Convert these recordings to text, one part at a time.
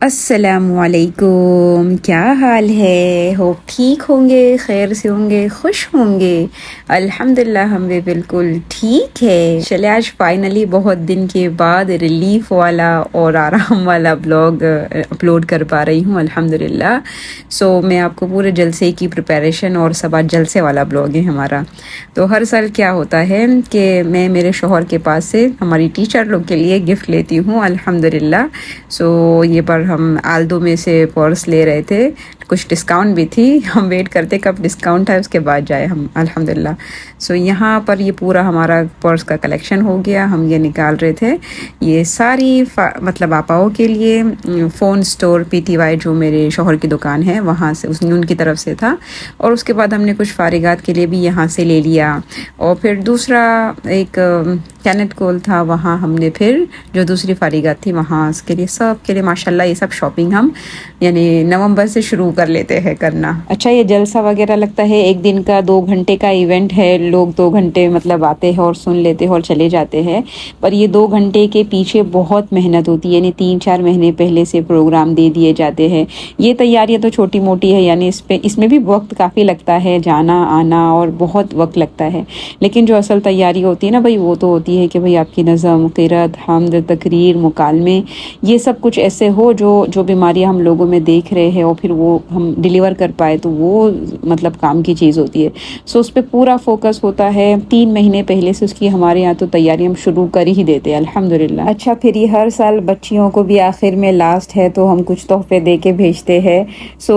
السلام علیکم، کیا حال ہے؟ ہوپ ٹھیک ہوں گے، خیر سے ہوں گے، خوش ہوں گے۔ الحمدللہ ہم بھی بالکل ٹھیک ہے۔ چلے آج فائنلی بہت دن کے بعد ریلیف والا اور آرام والا بلاگ اپلوڈ کر پا رہی ہوں الحمدللہ۔ میں آپ کو پورے جلسے کی پریپریشن اور سب آج جلسے والا بلاگ ہے ہمارا۔ تو ہر سال کیا ہوتا ہے کہ میں میرے شوہر کے پاس سے ہماری ٹیچر لوگ کے لیے گفٹ لیتی ہوں الحمدللہ۔ یہ پر ہم آلدو میں سے پرس لے رہے تھے، کچھ ڈسکاؤنٹ بھی تھی، ہم ویٹ کرتے کب ڈسکاؤنٹ ہے اس کے بعد جائے ہم الحمدللہ۔ یہاں پر یہ پورا ہمارا پرس کا کلیکشن ہو گیا، ہم یہ نکال رہے تھے، یہ ساری مطلب آپاؤں کے لیے phone store P T Y جو میرے شوہر کی دکان ہے وہاں سے ان کی طرف سے تھا، اور اس کے بعد ہم نے کچھ فارغات کے لیے بھی یہاں سے لے لیا، اور پھر دوسرا ایک کینٹ کول تھا وہاں ہم نے پھر جو دوسری فارغات تھی وہاں اس کے لیے سب کے لیے ماشاءاللہ یہ سب شاپنگ ہم یعنی نومبر سے شروع کر لیتے ہیں کرنا۔ اچھا یہ جلسہ وغیرہ لگتا ہے ایک دن کا 2 گھنٹے کا ایونٹ ہے، لوگ 2 گھنٹے مطلب آتے ہیں اور سن لیتے ہیں اور چلے جاتے ہیں، پر یہ 2 گھنٹے کے پیچھے بہت محنت ہوتی ہے، یعنی 3-4 مہینے پہلے سے پروگرام دے دیے جاتے ہیں۔ یہ تیاریاں تو چھوٹی موٹی ہے، یعنی اس میں بھی وقت کافی لگتا ہے، جانا آنا اور بہت وقت لگتا ہے، لیکن جو اصل تیاری ہوتی ہے نا بھائی وہ تو ہوتی ہے کہ بھائی آپ کی نظم، قرات، حمد، تقریر، مکالمے، یہ سب کچھ ایسے ہو جو بیماریاں ہم لوگوں میں دیکھ رہے ہیں اور پھر وہ ہم ڈیلیور کر پائے، تو وہ مطلب کام کی چیز ہوتی ہے۔ اس پہ پورا فوکس ہوتا ہے، 3 مہینے پہلے سے اس کی ہمارے یہاں تو تیاری ہم شروع کر ہی دیتے ہیں الحمدللہ۔ اچھا پھر یہ ہر سال بچیوں کو بھی آخر میں لاسٹ ہے تو ہم کچھ تحفے دے کے بھیجتے ہیں۔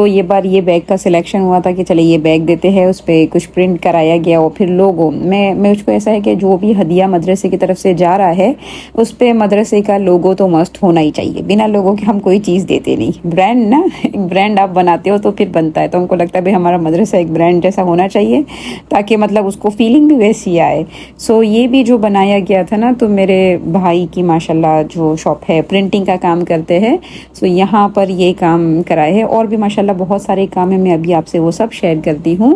یہ بار یہ بیگ کا سلیکشن ہوا تھا کہ چلے یہ بیگ دیتے ہیں، اس پہ کچھ پرنٹ کرایا گیا، اور پھر لوگوں میں مجھ کو ایسا ہے کہ جو بھی ہدیہ مدرسے کی طرف سے جا رہا ہے اس پہ مدرسے کا لوگو تو مست ہونا ہی چاہیے، بنا لوگوں کے ہم کوئی چیز دیتے نہیں۔ برانڈ نا، ایک برانڈ آپ بناتے ہو تو پھر بنتا ہے، تو ہم کو لگتا ہے بھائی ہمارا مدرسہ ایک برانڈ جیسا ہونا چاہیے تاکہ مطلب اس کو فیلنگ بھی ویسی آئے۔ یہ بھی جو بنایا گیا تھا نا، تو میرے بھائی کی ماشاءاللہ جو شاپ ہے پرنٹنگ کا کام کرتے ہیں، یہاں پر یہ کام کرائے ہے، اور بھی ماشاءاللہ بہت سارے کام ہیں، میں ابھی آپ سے وہ سب شیئر کرتی ہوں۔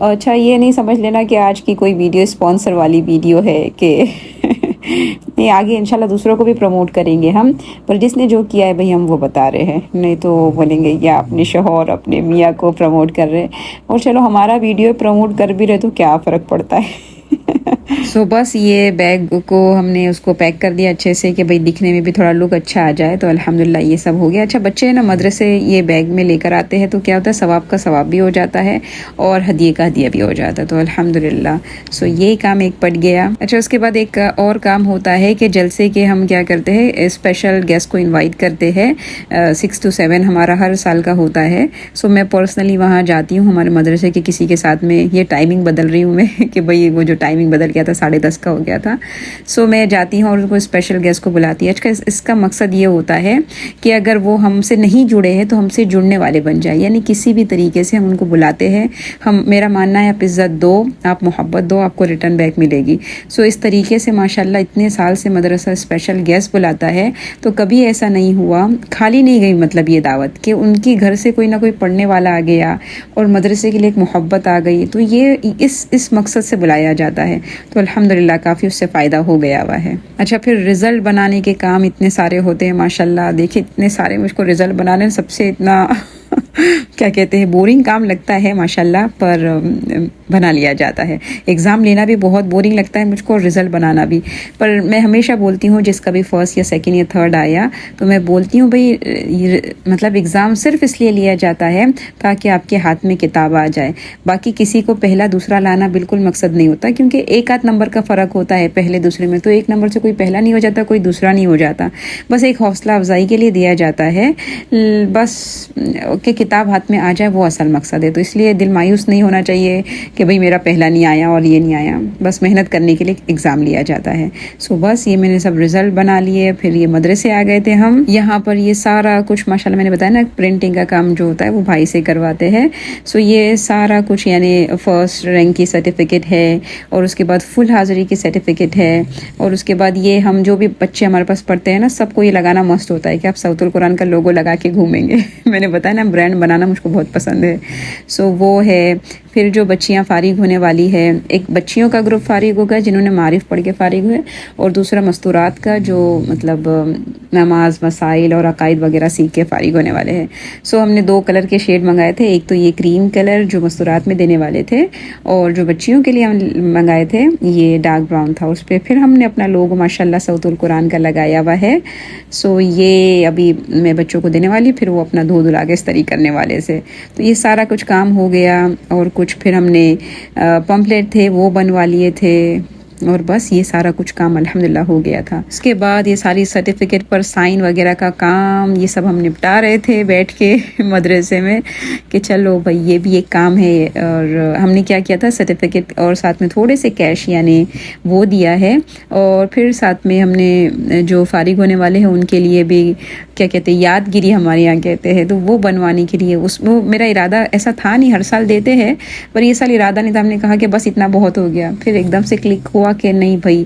اچھا یہ نہیں سمجھ لینا کہ آج کی کوئی ویڈیو اسپانسر والی ویڈیو ہے کہ نہیں، آگے انشاءاللہ دوسروں کو بھی پروموٹ کریں گے ہم، پر جس نے جو کیا ہے بھئی ہم وہ بتا رہے ہیں، نہیں تو بولیں گے یا اپنے شوہر اپنے میاں کو پروموٹ کر رہے، اور چلو ہمارا ویڈیو پروموٹ کر بھی رہے تو کیا فرق پڑتا ہے۔ بس یہ بیگ کو ہم نے اس کو پیک کر دیا اچھے سے کہ بھئی دکھنے میں بھی تھوڑا لک اچھا آ جائے، تو الحمدللہ یہ سب ہو گیا۔ اچھا بچے نا مدرسے یہ بیگ میں لے کر آتے ہیں تو کیا ہوتا ہے، ثواب کا ثواب بھی ہو جاتا ہے اور ہدیے کا ہدیہ بھی ہو جاتا ہے، تو الحمدللہ یہ کام ایک پٹ گیا۔ اچھا اس کے بعد ایک اور کام ہوتا ہے کہ جلسے کے ہم کیا کرتے ہیں، اسپیشل گیسٹ کو انوائٹ کرتے ہیں، 6 to 7 ہمارا ہر سال کا ہوتا ہے۔ میں پرسنلی وہاں جاتی ہوں ہمارے مدرسے کے کسی کے ساتھ میں، یہ ٹائمنگ بدل رہی ہوں میں کہ بھئی وہ جو ٹائمنگ بدل گیا تھا 10:30 کا ہو گیا تھا، میں جاتی ہوں اور اس کو اسپیشل گیسٹ کو بلاتی ہے۔ اس کا مقصد یہ ہوتا ہے کہ اگر وہ ہم سے نہیں جڑے ہیں تو ہم سے جڑنے والے بن جائیں، یعنی کسی بھی طریقے سے ہم ان کو بلاتے ہیں، میرا ماننا ہے آپ عزت دو، آپ محبت دو، آپ کو ریٹرن بیک ملے گی۔ اس طریقے سے ماشاءاللہ اتنے سال سے مدرسہ اسپیشل گیسٹ بلاتا ہے، تو کبھی ایسا نہیں ہوا، خالی نہیں گئی مطلب یہ دعوت کہ ان کی گھر سے کوئی نہ کوئی پڑھنے والا آ گیا اور مدرسے کے لیے ایک محبت آ گئی، تو یہ اس مقصد سے بلایا جاتا ہے، تو الحمدللہ کافی اس سے فائدہ ہو گیا ہوا ہے۔ اچھا پھر رزلٹ بنانے کے کام اتنے سارے ہوتے ہیں ماشاءاللہ، دیکھیں اتنے سارے، مجھ کو رزلٹ بنانے سب سے اتنا کیا کہتے ہیں بورنگ کام لگتا ہے ماشاءاللہ، پر بنا لیا جاتا ہے۔ ایگزام لینا بھی بہت بورنگ لگتا ہے مجھ کو، رزلٹ بنانا بھی، پر میں ہمیشہ بولتی ہوں جس کا بھی فرسٹ یا سیکنڈ یا تھرڈ آیا تو میں بولتی ہوں بھئی مطلب ایگزام صرف اس لیے لیا جاتا ہے تاکہ آپ کے ہاتھ میں کتاب آ جائے، باقی کسی کو پہلا دوسرا لانا بالکل مقصد نہیں ہوتا، کیونکہ 1-8 نمبر کا فرق ہوتا ہے پہلے دوسرے میں، تو 1 نمبر سے کوئی پہلا نہیں ہو جاتا، کوئی دوسرا نہیں ہو جاتا، بس ایک حوصلہ افزائی کے لیے دیا جاتا ہے، بس کہ کتاب ہاتھ میں آ جائے وہ اصل مقصد ہے۔ تو اس لیے دل مایوس نہیں ہونا چاہیے کہ بھئی میرا پہلا نہیں آیا اور یہ نہیں آیا، بس محنت کرنے کے لیے ایگزام لیا جاتا ہے۔ بس یہ میں نے سب رزلٹ بنا لیے، پھر یہ مدرسے آ گئے تھے ہم یہاں پر، یہ سارا کچھ ماشاءاللہ میں نے بتایا نا پرنٹنگ کا کام جو ہوتا ہے وہ بھائی سے کرواتے ہیں، یہ سارا کچھ یعنی فرسٹ رینک کی سرٹیفکیٹ ہے، اور اس کے بعد فل حاضری کی سرٹیفکیٹ ہے، اور اس کے بعد یہ ہم جو بھی بچے ہمارے پاس پڑھتے ہیں نا سب کو یہ لگانا مست ہوتا ہے کہ آپ صوت القرآن کا لوگو لگا کے گھومیں گے میں نے بتایا نا برانڈ بنانا مجھ کو بہت پسند ہے. سو وہ ہے. پھر جو بچیاں فارغ ہونے والی ہے، ایک بچیوں کا گروپ فارغ ہوگا جنہوں نے معارف پڑھ کے فارغ ہوئے، اور دوسرا مستورات کا جو مطلب نماز مسائل اور عقائد وغیرہ سیکھ کے فارغ ہونے والے ہیں. سو ہم نے 2 کلر کے شیڈ منگائے تھے. ایک تو یہ کریم کلر جو مستورات میں دینے والے تھے، اور جو بچیوں کے لیے ہم منگائے تھے یہ ڈارک براؤن تھا. اس پہ پھر ہم نے اپنا لوگو ماشاءاللہ صوت القرآن کا لگایا ہوا ہے. سو یہ ابھی میں بچوں کو دینے والی، پھر وہ اپنا دھو دھلا کے استری کرنے والے سے. تو یہ سارا کچھ کام ہو گیا، اور کچھ پھر ہم نے پمپلیٹ تھے وہ بنوا لیے تھے، اور بس یہ سارا کچھ کام الحمدللہ ہو گیا تھا. اس کے بعد یہ ساری سرٹیفکیٹ پر سائن وغیرہ کا کام یہ سب ہم نپٹا رہے تھے بیٹھ کے مدرسے میں کہ چلو بھائی یہ بھی ایک کام ہے. اور ہم نے کیا کیا تھا، سرٹیفکیٹ اور ساتھ میں تھوڑے سے کیش یعنی وہ دیا ہے. اور پھر ساتھ میں ہم نے جو فارغ ہونے والے ہیں ان کے لیے بھی کیا کہتے ہیں، یادگیری ہمارے یہاں کہتے ہیں، تو وہ بنوانے کے لیے وہ میرا ارادہ ایسا تھا نہیں، ہر سال دیتے ہیں پر یہ سال ارادہ نہیں تھا. ہم نے کہا کہ بس اتنا بہت ہو گیا. پھر ایک دم سے کلک ہوا کہ نہیں بھائی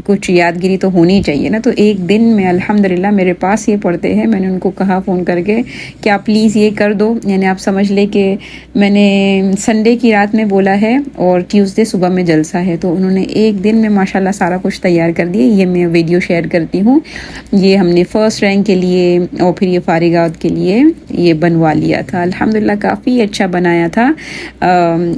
کچھ یادگیری تو ہونی چاہیے نا. تو ایک دن میں الحمدللہ میرے پاس یہ پڑھتے ہیں، میں نے ان کو کہا فون کر کے کہ آپ پلیز یہ کر دو. یعنی آپ سمجھ لے کہ میں نے سنڈے کی رات میں بولا ہے اور ٹیوزڈے صبح میں جلسہ ہے، تو انہوں نے ایک دن میں ماشاءاللہ سارا کچھ تیار کر دیا. یہ میں ویڈیو شیئر کرتی ہوں. یہ ہم نے فرسٹ رینک کے لیے اور پھر یہ فارغات کے لیے یہ بنوا لیا تھا. الحمدللہ کافی اچھا بنایا تھا.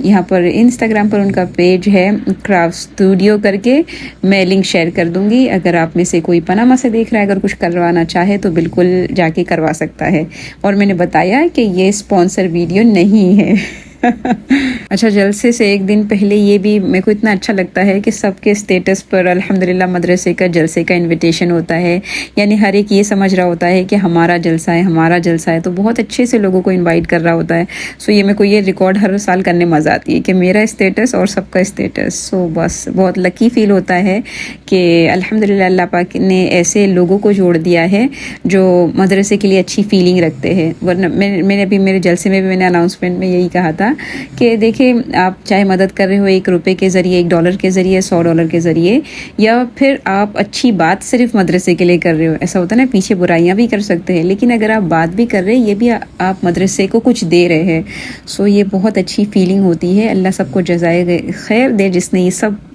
یہاں پر انسٹاگرام پر ان کا پیج ہے کرافٹ اسٹوڈیو کر کے، میں لنک شیئر کر دوں گی. اگر آپ میں سے کوئی پناما سے دیکھ رہا ہے، اگر کچھ کروانا چاہے تو بالکل جا کے کروا سکتا ہے. اور میں نے بتایا کہ یہ اسپانسر ویڈیو نہیں ہے. اچھا، جلسے سے ایک دن پہلے یہ بھی میرے کو اتنا اچھا لگتا ہے کہ سب کے اسٹیٹس پر الحمدللہ مدرسے کا جلسے کا انویٹیشن ہوتا ہے. یعنی ہر ایک یہ سمجھ رہا ہوتا ہے کہ ہمارا جلسہ ہے، ہمارا جلسہ ہے، تو بہت اچھے سے لوگوں کو انوائٹ کر رہا ہوتا ہے. سو یہ میرے کو یہ ریکارڈ ہر سال کرنے مزہ آتی ہے کہ میرا اسٹیٹس اور سب کا اسٹیٹس. سو بس بہت لکی فیل ہوتا ہے کہ الحمدللہ اللہ پاک نے ایسے لوگوں کو جوڑ دیا ہے جو مدرسے کے لیے اچھی فیلنگ رکھتے ہیں. ورنہ میں نے ابھی میرے جلسے میں بھی میں نے اناؤنسمنٹ میں یہی کہا تھا کہ دیکھیں آپ چاہے مدد کر رہے ہو $1 کے ذریعے، $1 کے ذریعے، $100 کے ذریعے، یا پھر آپ اچھی بات صرف مدرسے کے لیے کر رہے ہو. ایسا ہوتا ہے نا، پیچھے برائیاں بھی کر سکتے ہیں، لیکن اگر آپ بات بھی کر رہے ہیں، یہ بھی آپ مدرسے کو کچھ دے رہے ہیں. سو یہ بہت اچھی فیلنگ ہوتی ہے. اللہ سب کو جزائے خیر دے جس نے یہ سب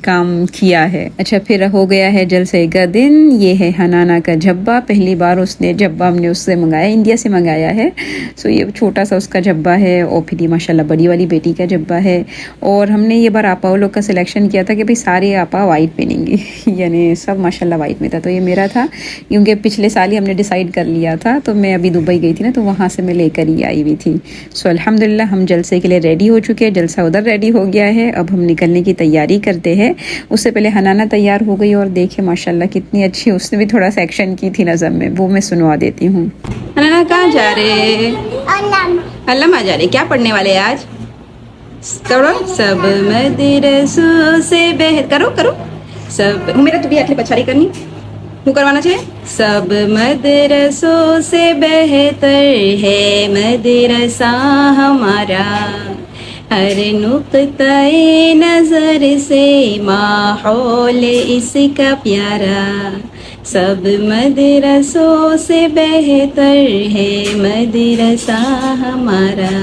کام کیا ہے. اچھا، پھر ہو گیا ہے جلسے کا دن. یہ ہے حنانا کا جھبا. پہلی بار اس نے جھبا ہم نے اس سے منگایا، انڈیا سے منگایا ہے. سو یہ چھوٹا سا اس کا جھبا ہے، اور پھر یہ ماشاءاللہ بڑی والی بیٹی کا جھبا ہے. اور ہم نے یہ بار آپا لوگ کا سلیکشن کیا تھا کہ بھئی سارے آپا وائٹ پہنیں گی یعنی سب ماشاءاللہ وائٹ میں تھا. تو یہ میرا تھا کیونکہ پچھلے سال ہی ہم نے ڈیسائیڈ کر لیا تھا. تو میں ابھی دبئی گئی تھی نا، تو وہاں سے میں لے کر ہی آئی ہوئی تھی. سو الحمدللہ ہم جلسے کے لیے ریڈی ہو چکے ہیں. جلسہ ادھر ریڈی ہو گیا ہے، اب ہم نکلنے کی تیاری کرتے ہیں. اس سے پہلے حنانا تیار ہو گئی، اور دیکھیں ماشاءاللہ کتنی اچھی، اس نے بھی تھوڑا سا ایکشن کی تھی نظم میں، وہ میں سنوا دیتی ہوں. حنانا کہاں جا رہے؟ علامہ جا رہے. کیا پڑھنے والے آج؟ کرو سب مدرسوں سے بہتر، کرو سب. میرا تو بھی اٹلی پچھاری کرنی وہ کروانا چاہے. سب مدرسوں سے بہتر ہے مدرسہ ہمارا، ہر نقطۂ نظر سے ماحول اس کا پیارا. سب مدرسوں سے بہتر ہے مدرسہ ہمارا.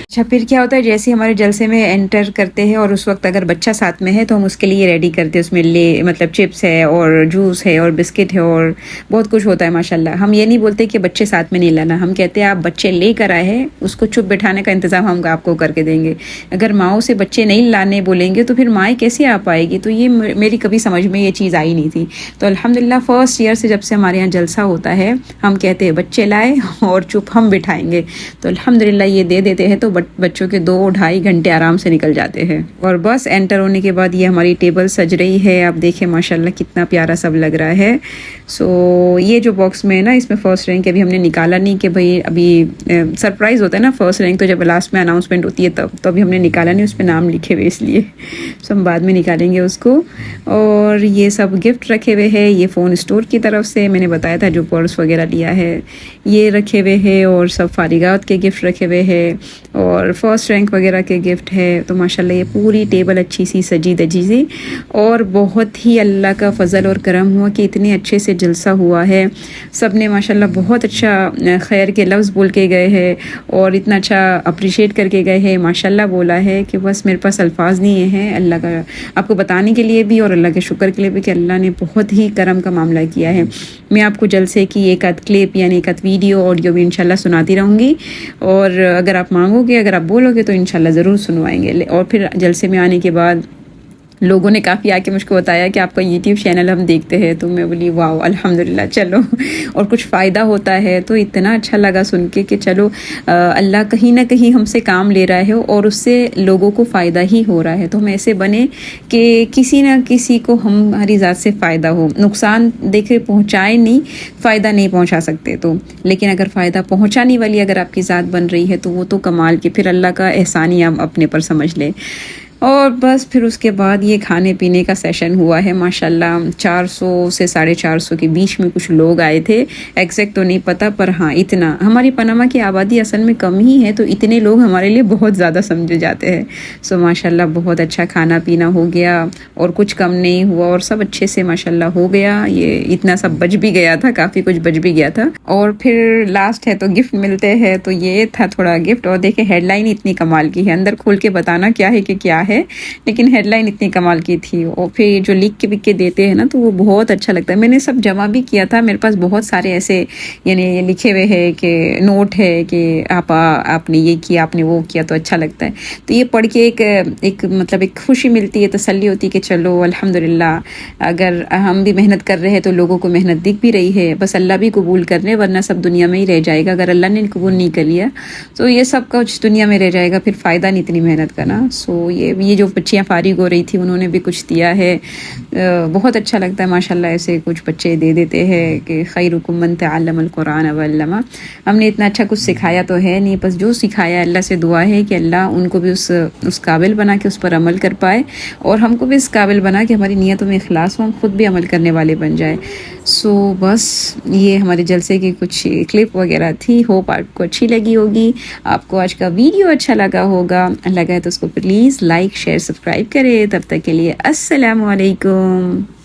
اچھا، پھر کیا ہوتا ہے جیسے ہمارے جلسے میں انٹر کرتے ہیں، اور اس وقت اگر بچہ ساتھ میں ہے تو ہم اس کے لیے ریڈی کرتے ہیں. اس میں مطلب چپس ہے اور جوس ہے اور بسکٹ ہے اور بہت کچھ ہوتا ہے ماشاءاللہ. ہم یہ نہیں بولتے کہ بچے ساتھ میں نہیں لانا، ہم کہتے ہیں آپ بچے لے کر آئے ہیں، اس کو چپ بٹھانے کا انتظام ہم آپ کو کر کے دیں گے. اگر ماؤں سے بچے نہیں لانے بولیں گے تو پھر مائیں کیسے آ پائے گی؟ تو یہ میری کبھی سمجھ میں یہ چیز آئی نہیں تھی. تو الحمدللہ فرسٹ ایئر سے جب سے ہمارے یہاں جلسہ ہوتا ہے، ہم کہتے ہیں بچے لائے اور چپ ہم بٹھائیں گے. تو الحمدللہ یہ دے دیتے ہیں، تو بچوں کے 2-2.5 گھنٹے آرام سے نکل جاتے ہیں. اور بس انٹر ہونے کے بعد یہ ہماری ٹیبل سج رہی ہے. آپ دیکھیں ماشاءاللہ کتنا پیارا سب لگ رہا ہے. سو یہ جو باکس میں ہے نا، اس میں فرسٹ رینک ابھی ہم نے نکالا نہیں کہ بھئی ابھی سرپرائز ہوتا ہے نا فرسٹ رینک، تو جب لاسٹ میں اناؤنسمنٹ ہوتی ہے تب، تو ابھی ہم نے نکالا نہیں، اس پہ نام لکھے ہوئے اس لیے. سو ہم بعد میں نکالیں گے اس کو. اور یہ سب گفٹ رکھے ہوئے ہیں. یہ فون اسٹور کی طرف سے میں نے بتایا تھا جو پرس وغیرہ لیا ہے یہ رکھے ہوئے ہیں، اور سب فارغات کے گفٹ رکھے ہوئے ہیں. اور فرسٹ رینک وغیرہ کے گفٹ ہے. تو ماشاءاللہ یہ پوری ٹیبل اچھی سی سجی دجی سی, اور بہت ہی اللہ کا فضل اور کرم ہوا کہ اتنے اچھے سے جلسہ ہوا ہے. سب نے ماشاءاللہ بہت اچھا خیر کے لفظ بول کے گئے ہیں اور اتنا اچھا اپریشیٹ کر کے گئے ہیں. ماشاءاللہ بولا ہے کہ بس میرے پاس الفاظ نہیں ہیں اللہ کا آپ کو بتانے کے لیے بھی اور اللہ کے شکر کے لیے بھی کہ اللہ نے بہت ہی کرم کا معاملہ کیا ہے. میں آپ کو جلسے کی ایک آدھ کلپ یعنی ایک آدھ ویڈیو آڈیو بھی انشاءاللہ سناتی رہوں گی, اور اگر آپ مانگو گے, اگر آپ بولو گے تو انشاءاللہ ضرور سنوائیں گے. اور پھر جلسے میں آنے کے بعد لوگوں نے کافی آ کے مجھ کو بتایا کہ آپ کا یوٹیوب چینل ہم دیکھتے ہیں. تو میں بولی واو الحمدللہ, چلو اور کچھ فائدہ ہوتا ہے تو اتنا اچھا لگا سن کے کہ چلو اللہ کہیں نہ کہیں ہم سے کام لے رہا ہے اور اس سے لوگوں کو فائدہ ہی ہو رہا ہے. تو ہم ایسے بنے کہ کسی نہ کسی کو ہماری ذات سے فائدہ ہو. نقصان دیکھے پہنچائے نہیں, فائدہ نہیں پہنچا سکتے تو, لیکن اگر فائدہ پہنچانے والی اگر آپ کی ذات بن رہی ہے تو وہ تو کمال کی پھر اللہ کا احسان ہی ہم اپنے پر سمجھ لیں. اور بس پھر اس کے بعد یہ کھانے پینے کا سیشن ہوا ہے. ماشاءاللہ 400 سے 450 کے بیچ میں کچھ لوگ آئے تھے, ایگزیکٹ تو نہیں پتہ, پر ہاں اتنا. ہماری پنما کی آبادی اصل میں کم ہی ہے تو اتنے لوگ ہمارے لیے بہت زیادہ سمجھے جاتے ہیں. سو ماشاءاللہ بہت اچھا کھانا پینا ہو گیا اور کچھ کم نہیں ہوا اور سب اچھے سے ماشاءاللہ ہو گیا. یہ اتنا سب بچ بھی گیا تھا, کافی کچھ بچ بھی گیا تھا. اور پھر لاسٹ ہے تو گفٹ ملتے ہیں, تو یہ تھا تھوڑا گفٹ. اور دیکھیں ہیڈ لائن اتنی کمال کی ہے, اندر کھول کے بتانا کیا ہے کہ کیا ہے, لیکن ہیڈ لائن اتنی کمال کی تھی. اور پھر جو لکھ کے کے دیتے ہیں نا تو وہ بہت اچھا لگتا ہے. میں نے سب جمع بھی کیا تھا, میرے پاس بہت سارے ایسے یعنی یہ لکھے ہوئے ہیں کہ نوٹ ہے کہ آپ نے یہ کیا, آپ نے وہ کیا, تو اچھا لگتا ہے. تو یہ پڑھ کے ایک مطلب ایک خوشی ملتی ہے, تسلی ہوتی ہے کہ چلو الحمدللہ اگر ہم بھی محنت کر رہے ہیں تو لوگوں کو محنت دکھ بھی رہی ہے. بس اللہ بھی قبول کر رہے, ورنہ سب دنیا میں ہی رہ جائے گا. اگر اللہ نے قبول نہیں کر لیا تو یہ سب کچھ دنیا میں رہ جائے گا, پھر فائدہ نہیں اتنی محنت کرنا. سو یہ جو بچیاں فارغ ہو رہی تھی انہوں نے بھی کچھ دیا ہے. بہت اچھا لگتا ہے ماشاءاللہ ایسے کچھ بچے دے دیتے ہیں کہ خیرکم من تعلم القرآن وعلمہ. ہم نے اتنا اچھا کچھ سکھایا تو ہے نہیں, بس جو سکھایا اللہ سے دعا ہے کہ اللہ ان کو بھی اس قابل بنا کے اس پر عمل کر پائے, اور ہم کو بھی اس قابل بنا کہ ہماری نیتوں میں اخلاص ہو, ہم خود بھی عمل کرنے والے بن جائے. سو بس یہ ہمارے جلسے کی کچھ کلپ وغیرہ تھی. ہوپ آپ کو اچھی لگی ہوگی, آپ کو آج کا ویڈیو اچھا لگا ہوگا. لگا ہے تو اس کو پلیز لائک شیئر سبسکرائب کرے. تب تک کے لیے السلام علیکم.